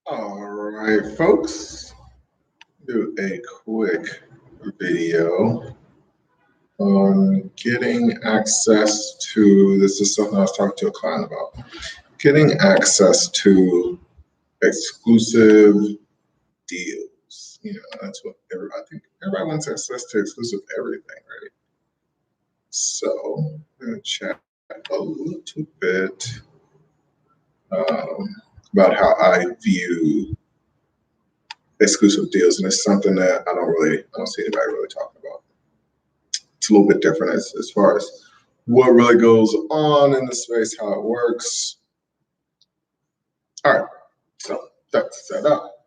All right, folks, do a quick video on getting access to, this is something I was talking to a client about, getting access to exclusive deals. That's what I think everybody wants access to exclusive everything, right? So I'm going to chat a little bit about how I view exclusive deals, and it's something that I don't see anybody really talking about. It's a little bit different as far as what really goes on in the space, how it works. All right, so that's set up,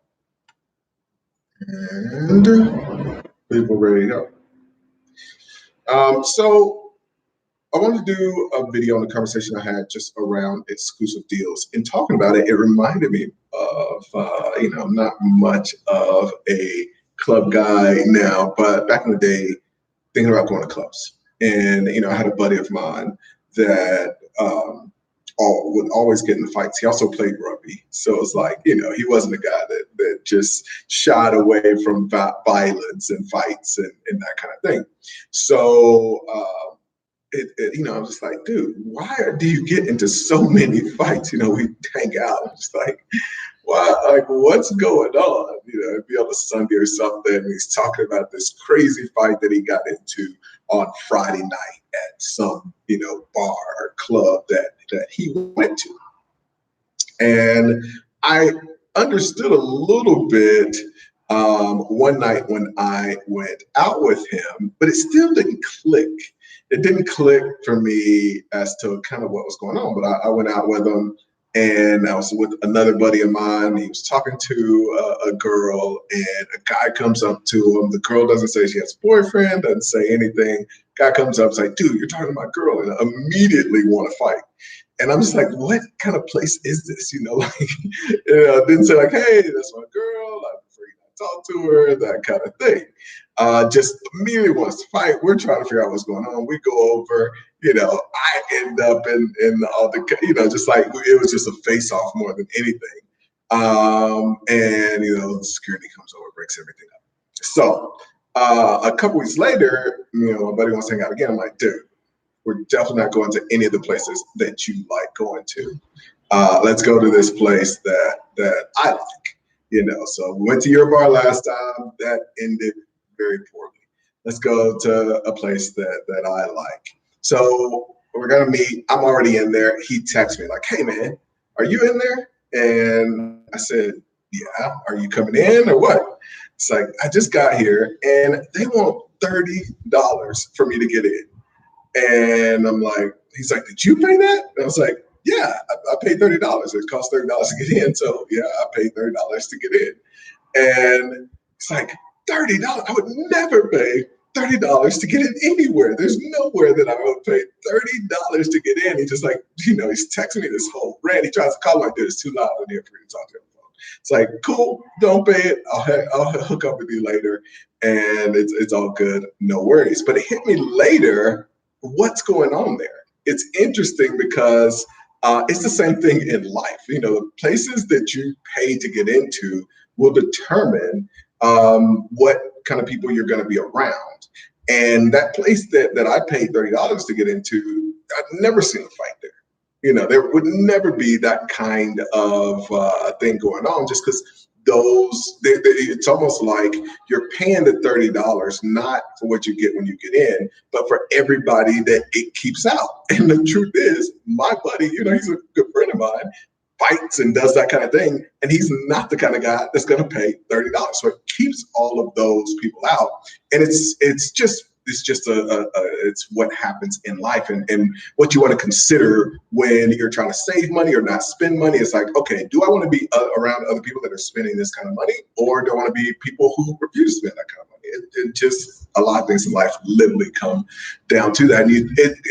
and people ready to go. So I wanted to do a video on the conversation I had just around exclusive deals. In talking about it, it reminded me of, I'm not much of a club guy now, but back in the day, thinking about going to clubs. And, I had a buddy of mine that would always get in fights. He also played rugby. So it was like, he wasn't a guy that just shied away from violence and fights and that kind of thing. So, I'm just like, dude, why do you get into so many fights? We hang out. I'm just like, why? Like, what's going on? It'd be on a Sunday or something. And he's talking about this crazy fight that he got into on Friday night at some, bar or club that he went to. And I understood a little bit one night when I went out with him, but it still didn't click. It didn't click for me as to kind of what was going on. But I went out with him, and I was with another buddy of mine. He was talking to a girl, and a guy comes up to him. The girl doesn't say she has a boyfriend, doesn't say anything. Guy comes up, is like, dude, you're talking to my girl, and I immediately want to fight. And I'm just like, what kind of place is this? Didn't say like, hey, that's my girl. I prefer you not talk to her, that kind of thing. Just immediately wants to fight. We're trying to figure out what's going on. We go over, I end up in all the, just like it was just a face off more than anything. And, security comes over, breaks everything up. So a couple weeks later, my buddy wants to hang out again. I'm like, dude, we're definitely not going to any of the places that you like going to. Let's go to this place that I like, So we went to your bar last time. That ended very poorly. Let's go to a place that I like. So we're gonna meet. I'm already in there. He texts me like, hey man, are you in there? And I said, yeah. Are you coming in or what? It's like, I just got here and they want $30 for me to get in. And I'm like, he's like, did you pay that? And I was like, yeah, I paid $30. It cost $30 to get in. So yeah, I paid $30 to get in. And it's like, $30. I would never pay $30 to get in anywhere. There's nowhere that I would pay $30 to get in. He's just like, he's texting me this whole rant. He tries to call me like, dude, it's too loud in here for you to talk to him. It's like, cool, don't pay it. I'll hook up with you later. And it's all good, no worries. But it hit me later, what's going on there? It's interesting because it's the same thing in life. The places that you pay to get into will determine what kind of people you're going to be around. And that place that I paid $30 to get into, I've never seen a fight there. There would never be that kind of thing going on just because it's almost like you're paying the $30 not for what you get when you get in, but for everybody that it keeps out. And the truth is, my buddy, he's a good friend of mine, fights and does that kind of thing, and he's not the kind of guy that's going to pay $30. So it keeps all of those people out, and it's just it's what happens in life, and what you want to consider when you're trying to save money or not spend money. It's like, okay, do I want to be around other people that are spending this kind of money, or do I want to be people who refuse to spend that kind of money? It just, a lot of things in life literally come down to that,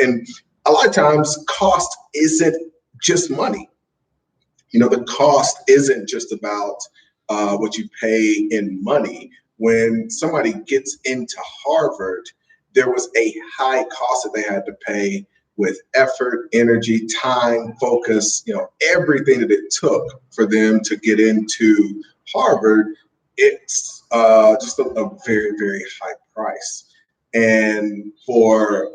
and a lot of times cost isn't just money. The cost isn't just about what you pay in money. When somebody gets into Harvard, there was a high cost that they had to pay with effort, energy, time, focus, everything that it took for them to get into Harvard, it's just a very, very high price. And for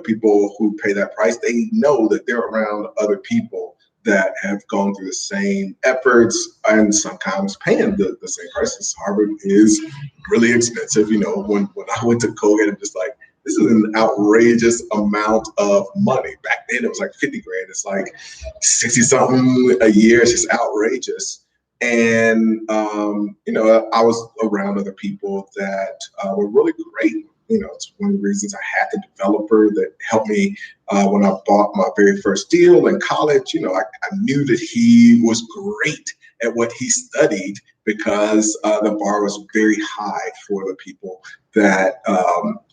people who pay that price, they know that they're around other people that have gone through the same efforts and sometimes paying the same prices. Harvard is really expensive. When I went to Colgate, I'm just like, this is an outrageous amount of money. Back then it was like 50 grand. It's like 60 something a year. It's just outrageous. And, I was around other people that were really great. It's one of the reasons I had the developer that helped me when I bought my very first deal in college. I knew that he was great at what he studied because the bar was very high for the people that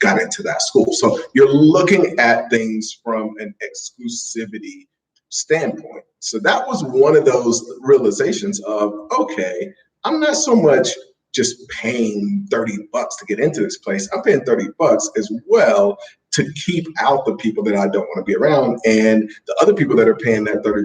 got into that school. So you're looking at things from an exclusivity standpoint. So that was one of those realizations of, okay, I'm not so much just paying $30 to get into this place. I'm paying $30 as well to keep out the people that I don't want to be around. And the other people that are paying that $30,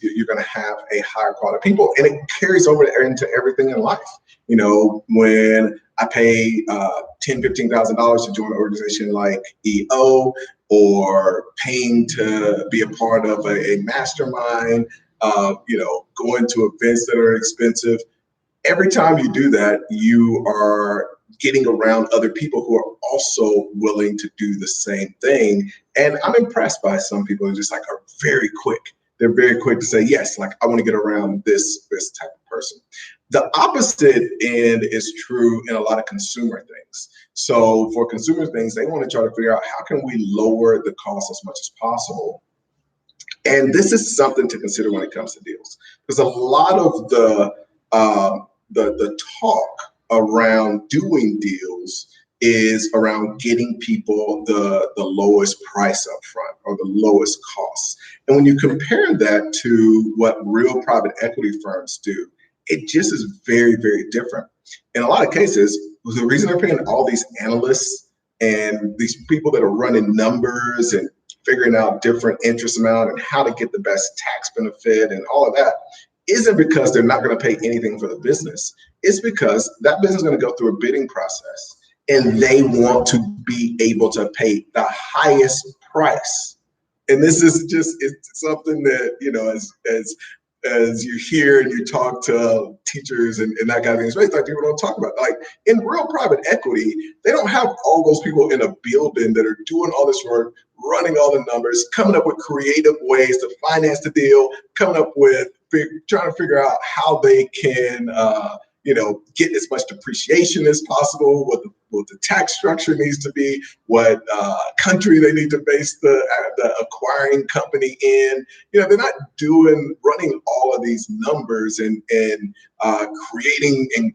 you're going to have a higher quality people, and it carries over into everything in life. When I pay $10,000, $15,000 to join an organization like EO, or paying to be a part of a mastermind, going to events that are expensive. Every time you do that, you are getting around other people who are also willing to do the same thing. And I'm impressed by some people who just are very quick. They're very quick to say, yes, I want to get around this type of person. The opposite end is true in a lot of consumer things. So for consumer things, they want to try to figure out how can we lower the cost as much as possible. And this is something to consider when it comes to deals, because a lot of the talk around doing deals is around getting people the lowest price up front or the lowest cost. And when you compare that to what real private equity firms do, it just is very, very different. In a lot of cases, the reason they're paying all these analysts and these people that are running numbers and figuring out different interest amount and how to get the best tax benefit and all of that isn't because they're not going to pay anything for the business. It's because that business is going to go through a bidding process and they want to be able to pay the highest price. And this is it's something that, as you hear and you talk to teachers and that kind of thing, especially people don't talk about. In real private equity, they don't have all those people in a building that are doing all this work, running all the numbers, coming up with creative ways to finance the deal, coming up with trying to figure out how they can get as much depreciation as possible, what the tax structure needs to be, what country they need to base the acquiring company in. They're not running all of these numbers and creating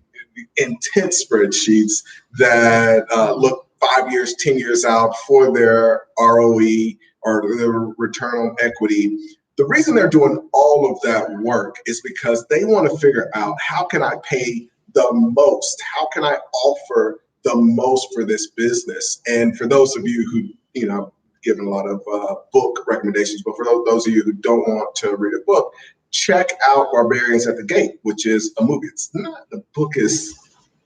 intense spreadsheets that look 5 years, 10 years out for their ROE or their return on equity. The reason they're doing all of that work is because they want to figure out, how can I pay the most? How can I offer the most for this business? And for those of you who, I've given a lot of book recommendations, but for those of you who don't want to read a book, check out Barbarians at the Gate, which is a movie. The book is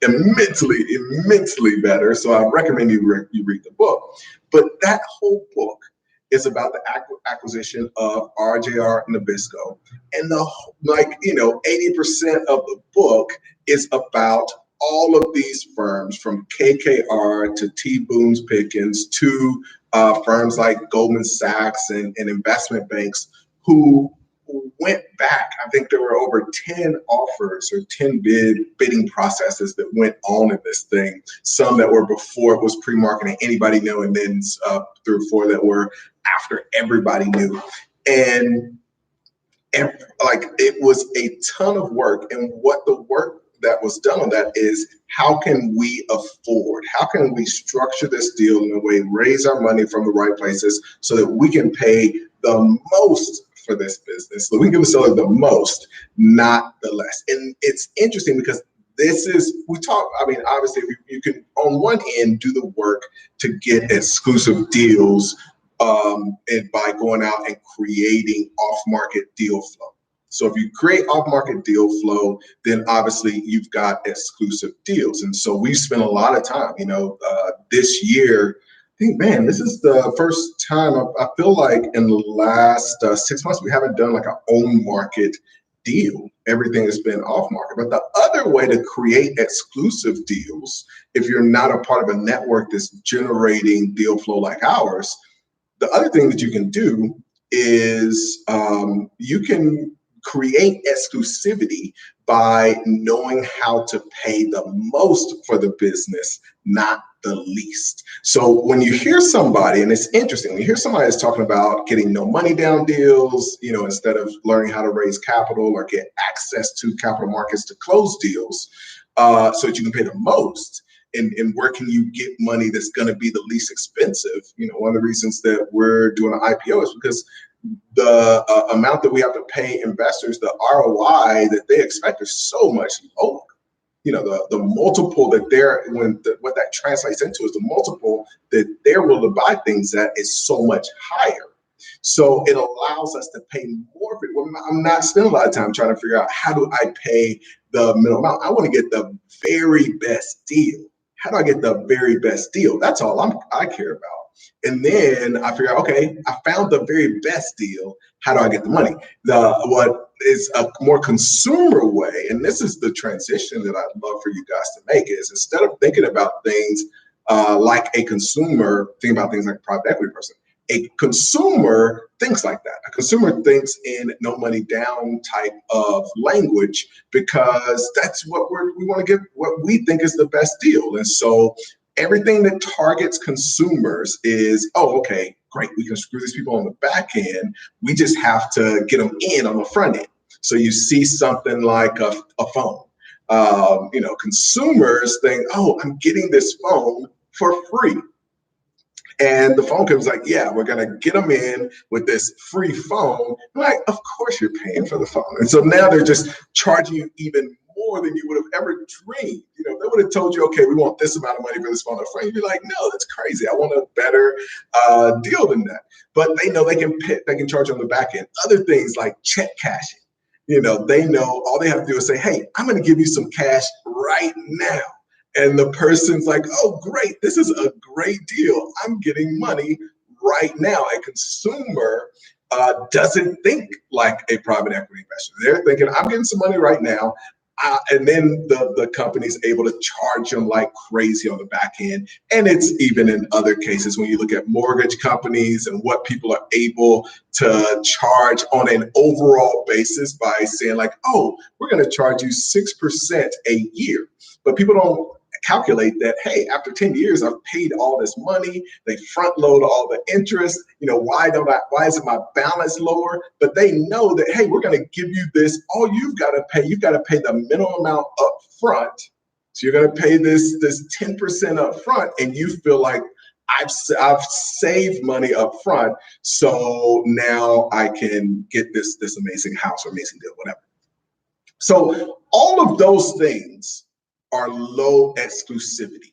immensely better. So I recommend you read the book. But that whole book is about the acquisition of RJR Nabisco. And 80% of the book is about all of these firms, from KKR to T. Boone's Pickens to firms like Goldman Sachs and investment banks, who went back. I think there were over 10 offers or 10 bidding processes that went on in this thing. Some that were before it was pre-marketing, anybody knew, and then 3 or 4 that were after everybody knew. And it was a ton of work. And what the work that was done on that is, how can we afford, how can we structure this deal in a way, raise our money from the right places so that we can pay the most for this business, so we can give the seller the most, not the less. And it's interesting because obviously you can on one end do the work to get exclusive deals and by going out and creating off-market deal flow. So if you create off-market deal flow, then obviously you've got exclusive deals. And so we spent a lot of time, this year. I think, man, this is the first time I feel like in the last 6 months we haven't done like an on market deal. Everything has been off market. But the other way to create exclusive deals, if you're not a part of a network that's generating deal flow like ours, the other thing that you can do is you can create exclusivity by knowing how to pay the most for the business, not the least. So when you hear somebody, and it's interesting, when you hear somebody that's talking about getting no money down deals, instead of learning how to raise capital or get access to capital markets to close deals, so that you can pay the most. And where can you get money that's going to be the least expensive? One of the reasons that we're doing an IPO is because the amount that we have to pay investors, the ROI that they expect is so much lower. The multiple that what that translates into is the multiple that they're willing to buy things at is so much higher. So it allows us to pay more. I'm not spending a lot of time trying to figure out how do I pay the minimum amount. I want to get the very best deal. How do I get the very best deal? That's all I care about. And then I figure out, okay, I found the very best deal. How do I get the money? What is a more consumer way, and this is the transition that I'd love for you guys to make, is instead of thinking about things like a consumer, think about things like a private equity person. A consumer thinks like that. A consumer thinks in no money down type of language because that's what we want to give, what we think is the best deal. And so everything that targets consumers is, oh, okay, great, we can screw these people on the back end. We just have to get them in on the front end. So you see something like a phone. Consumers think, oh, I'm getting this phone for free. And the phone company's like, yeah, we're going to get them in with this free phone. Like, of course you're paying for the phone. And so now they're just charging you even more than you would have ever dreamed. They would have told you, okay, we want this amount of money for this phone up front. You'd be like, no, that's crazy. I want a better deal than that. But they know they can charge on the back end. Other things like check cashing. They know all they have to do is say, hey, I'm going to give you some cash right now. And the person's like, oh, great, this is a great deal. I'm getting money right now. A consumer doesn't think like a private equity investor. They're thinking, I'm getting some money right now. And then the company's able to charge them like crazy on the back end. And it's even in other cases when you look at mortgage companies and what people are able to charge on an overall basis by saying like, oh, we're going to charge you 6% a year. But people don't calculate that, hey, after 10 years, I've paid all this money. They front load all the interest. Why isn't my balance lower? But they know that, hey, we're going to give you this. All you've got to pay the minimum amount up front. So you're going to pay this 10% up front, and you feel like I've saved money up front. So now I can get this amazing house or amazing deal, whatever. So all of those things are low exclusivity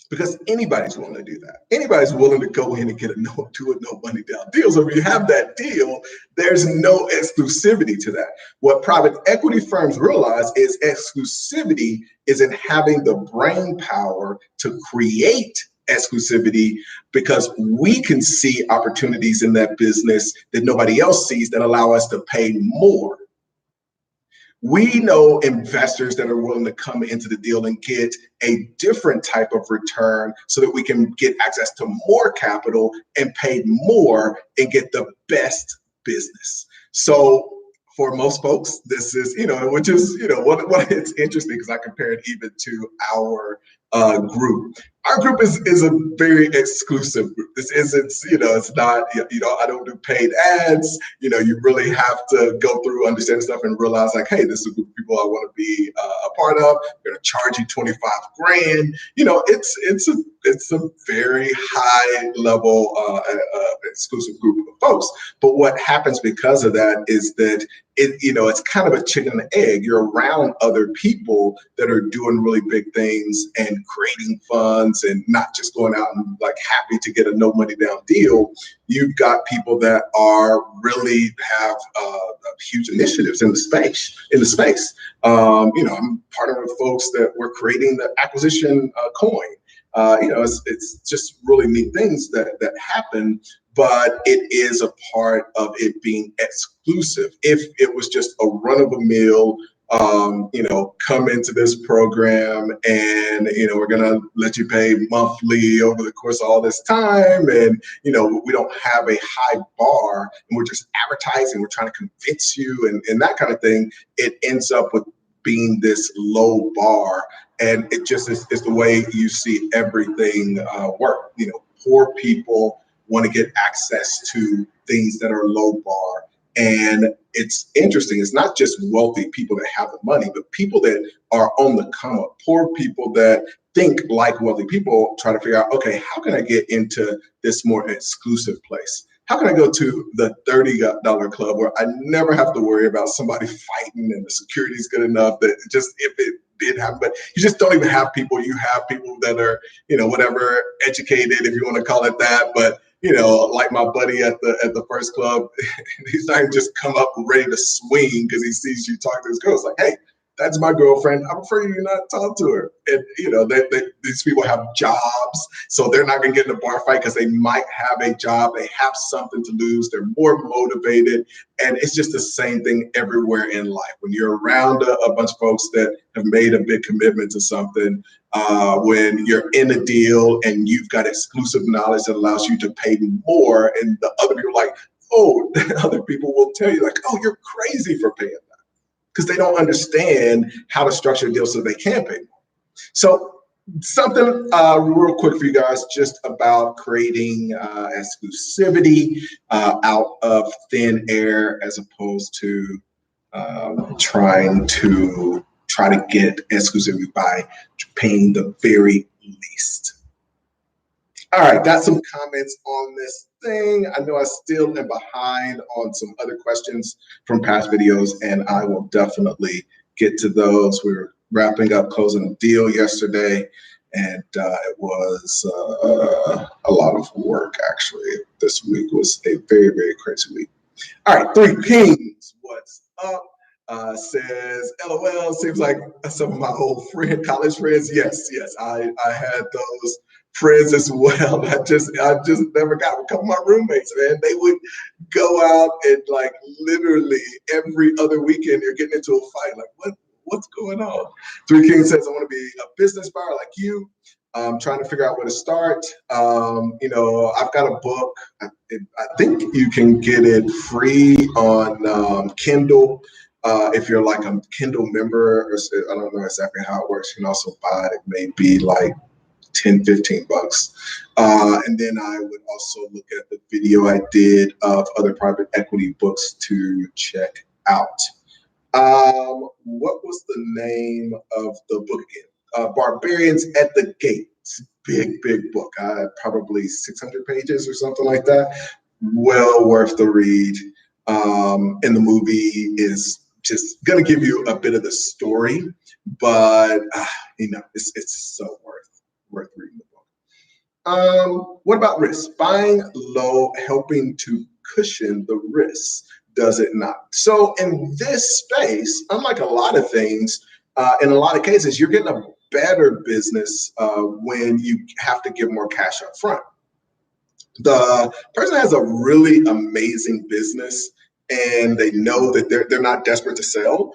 because anybody's willing to do that. Anybody's willing to go in and get no money down deal. So if you have that deal, there's no exclusivity to that. What private equity firms realize is exclusivity is in having the brain power to create exclusivity because we can see opportunities in that business that nobody else sees that allow us to pay more. We know investors that are willing to come into the deal and get a different type of return so that we can get access to more capital and pay more and get the best business. So for most folks, this is, which is, what it's interesting because I compare it even to our group. Our group is a very exclusive group. This isn't, it's not, I don't do paid ads. You really have to go through, understand stuff and realize like, hey, this is a group of people I want to be a part of. They're going to charge you 25 grand. It's a it's a very high level exclusive group of folks. But what happens because of that is that it's kind of a chicken and egg. You're around other people that are doing really big things and creating funds and not just going out and like happy to get a no money down deal. You've got people that are really have huge initiatives in the space. I'm partnering with folks that were creating the acquisition coin. It's just really neat things that happen, but it is a part of it being exclusive. If it was just a run of a mill, come into this program and, we're going to let you pay monthly over the course of all this time. And, we don't have a high bar and we're just advertising, we're trying to convince you and that kind of thing. It ends up with being this low bar. And it just is the way you see everything work. Poor people want to get access to things that are low bar. And it's interesting. It's not just wealthy people that have the money, but people that are on the come up. Poor people that think like wealthy people try to figure out, okay, how can I get into this more exclusive place? How can I go to the $30 club where I never have to worry about somebody fighting and the security is good enough that just if it did happen, but you just don't even have people. You have people that are, whatever, educated, if you want to call it that. But, like my buddy at the first club, he's not even just come up ready to swing because he sees you talk to his girl. It's like, hey, that's my girlfriend. I prefer you not talk to her. And, these people have jobs, so they're not going to get in a bar fight because they might have a job. They have something to lose. They're more motivated. And it's just the same thing everywhere in life. When you're around a bunch of folks that have made a big commitment to something, when you're in a deal and you've got exclusive knowledge that allows you to pay more, and the other people are like, oh, other people will tell you like, oh, you're crazy for paying that. Because they don't understand how to structure a deal so they can pay more. So something real quick for you guys, just about creating exclusivity out of thin air, as opposed to trying to get exclusivity by paying the very least. All right, got some comments on this thing. I know I still am behind on some other questions from past videos, and I will definitely get to those. We were wrapping up closing a deal yesterday, and it was a lot of work, actually. This week was a very, very crazy week. All right, Three Kings, what's up? Says, LOL, seems like some of my old college friends. Yes, I had those friends as well. I just never got a couple of my roommates, man. They would go out and like literally every other weekend they're getting into a fight. Like, what's going on? Three Kings says, I want to be a business buyer like you. I'm trying to figure out where to start. I've got a book. I think you can get it free on Kindle. If you're like a Kindle member, or I don't know exactly how it works. You can also buy it. It may be like $10-15. And then I would also look at the video I did of other private equity books to check out. What was the name of the book again? Barbarians at the Gate. Big book. Probably 600 pages or something like that. Well worth the read. And the movie is just going to give you a bit of the story, but it's so worth reading the book. What about risk? Buying low, helping to cushion the risk, does it not? So in this space, unlike a lot of things, in a lot of cases, you're getting a better business when you have to give more cash up front. The person has a really amazing business and they know that they're not desperate to sell.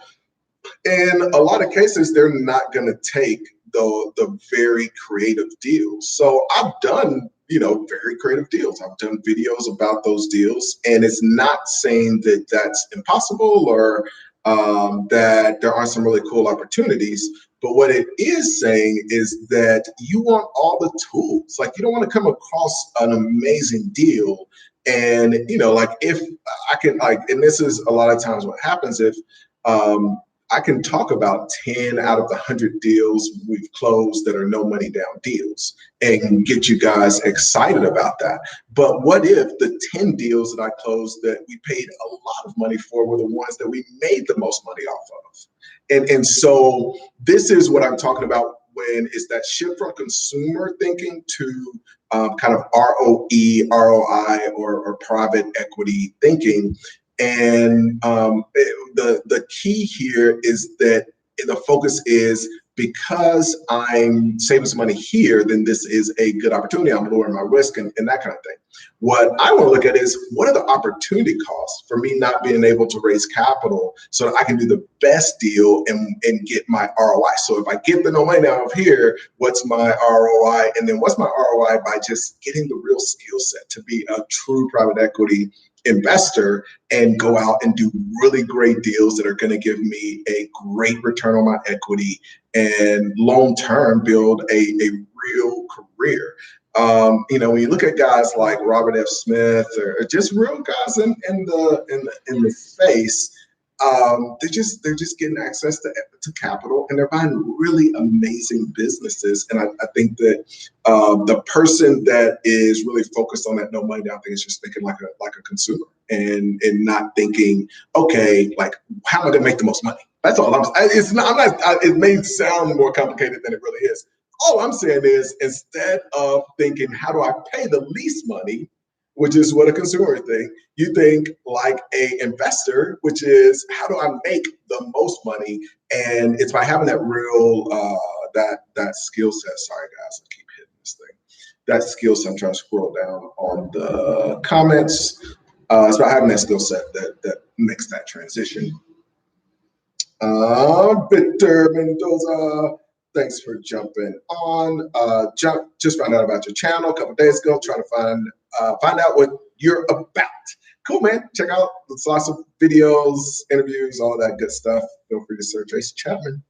In a lot of cases, they're not going to take the very creative deals. So I've done, very creative deals. I've done videos about those deals, and it's not saying that that's impossible or that there aren't some really cool opportunities. But what it is saying is that you want all the tools. Like, you don't want to come across an amazing deal. And, like if I can, like, and this is a lot of times what happens if I can talk about 10 out of the 100 deals we've closed that are no money down deals and get you guys excited about that. But what if the 10 deals that I closed that we paid a lot of money for were the ones that we made the most money off of? And so this is what I'm talking about when it's that shift from consumer thinking to kind of ROE, ROI, or private equity thinking. And the key here is that the focus is because I'm saving some money here, then this is a good opportunity. I'm lowering my risk and that kind of thing. What I want to look at is what are the opportunity costs for me not being able to raise capital so that I can do the best deal and get my ROI. So if I get the no money out of here, what's my ROI? And then what's my ROI by just getting the real skill set to be a true private equity investor and go out and do really great deals that are going to give me a great return on my equity and long term build a real career. When you look at guys like Robert F. Smith or just real guys in the space, they're just getting access to capital and they're buying really amazing businesses. And I think that the person that is really focused on that no money down thing is just thinking like a consumer and not thinking, okay, like how am I gonna make the most money? That's all it may sound more complicated than it really is. All I'm saying is instead of thinking, how do I pay the least money, which is what a consumer thinks, you think like a investor, which is how do I make the most money? And it's by having that real, that skill set. Sorry guys, I keep hitting this thing. That skill set, I'm trying to scroll down on the comments. It's about having that skill set that makes that transition. Victor Mendoza, thanks for jumping on. Just found out about your channel a couple days ago, trying to find out what you're about. Cool, man. Check out lots of videos, interviews, all that good stuff. Feel free to search Ace Chapman.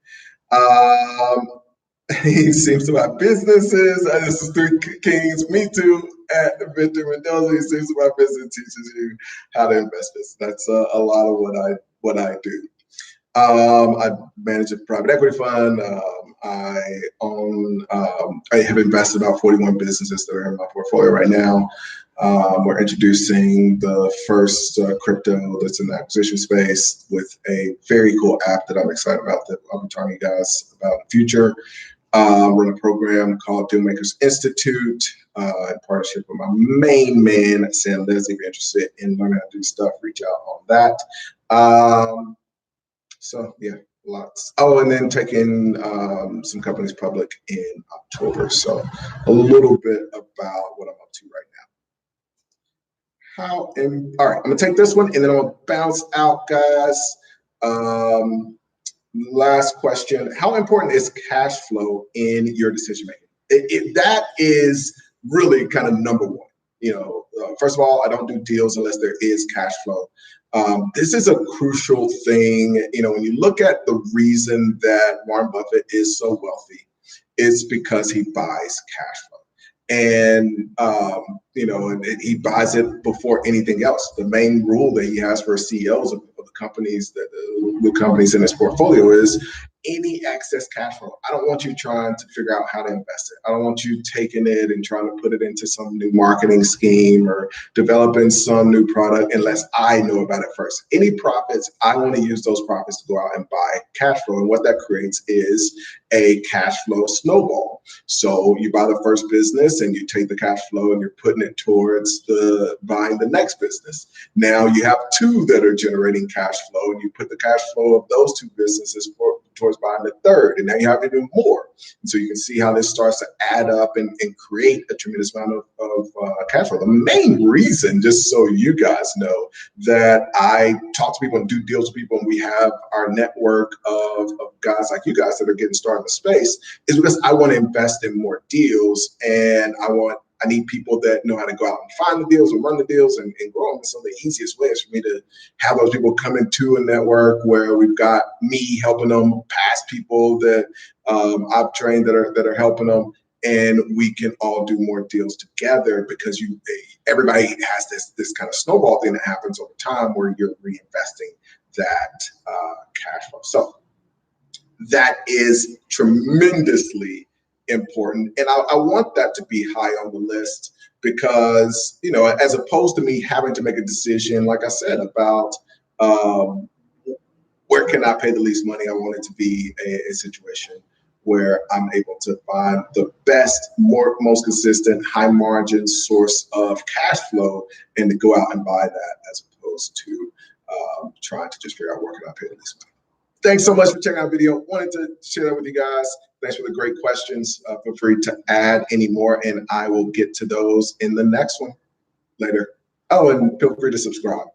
He seems to have businesses. This is Three Kings. Me too. At Victor Mendoza, he seems to have business, teaches you how to invest this. That's a lot of what I do. I manage a private equity fund. I have invested about 41 businesses that are in my portfolio right now. We're introducing the first crypto that's in the acquisition space with a very cool app that I'm excited about that I'll be telling you guys about in the future. We're in a program called Dealmakers Institute in partnership with my main man, Sam Leslie. If you're interested in learning how to do stuff, reach out on that. So yeah, lots. Oh, and then taking some companies public in October. So a little bit about what I'm up to right now. All right, I'm gonna take this one and then I'm gonna bounce out, guys. Last question: how important is cash flow in your decision making? That is really kind of number one. First of all, I don't do deals unless there is cash flow. This is a crucial thing. When you look at the reason that Warren Buffett is so wealthy, it's because he buys cash flow. And, and he buys it before anything else. The main rule that he has for CEOs of the companies the companies in his portfolio is any excess cash flow. I don't want you trying to figure out how to invest it. I don't want you taking it and trying to put it into some new marketing scheme or developing some new product unless I know about it first. Any profits, I want to use those profits to go out and buy cash flow. And what that creates is a cash flow snowball. So you buy the first business and you take the cash flow and you're putting it towards buying the next business. Now you have two that are generating cash flow and you put the cash flow of those two businesses towards buying the third. And now you have even more. And so you can see how this starts to add up and create a tremendous amount of cash flow. The main reason, just so you guys know, that I talk to people and do deals with people and we have our network of guys like you guys that are getting started in the space is because I want to invest in more deals and I need people that know how to go out and find the deals and run the deals and grow them. So the easiest way is for me to have those people come into a network where we've got me helping them pass people that I've trained that are helping them, and we can all do more deals together because everybody has this kind of snowball thing that happens over time where you're reinvesting that cash flow. So that is tremendously important. And I want that to be high on the list because, you know, as opposed to me having to make a decision, like I said, about where can I pay the least money, I want it to be a situation where I'm able to find the best, most consistent, high margin source of cash flow and to go out and buy that as opposed to trying to just figure out where can I pay the least money. Thanks so much for checking out the video. Wanted to share that with you guys. Thanks for the great questions. Feel free to add any more and I will get to those in the next one. Later. Oh, and feel free to subscribe.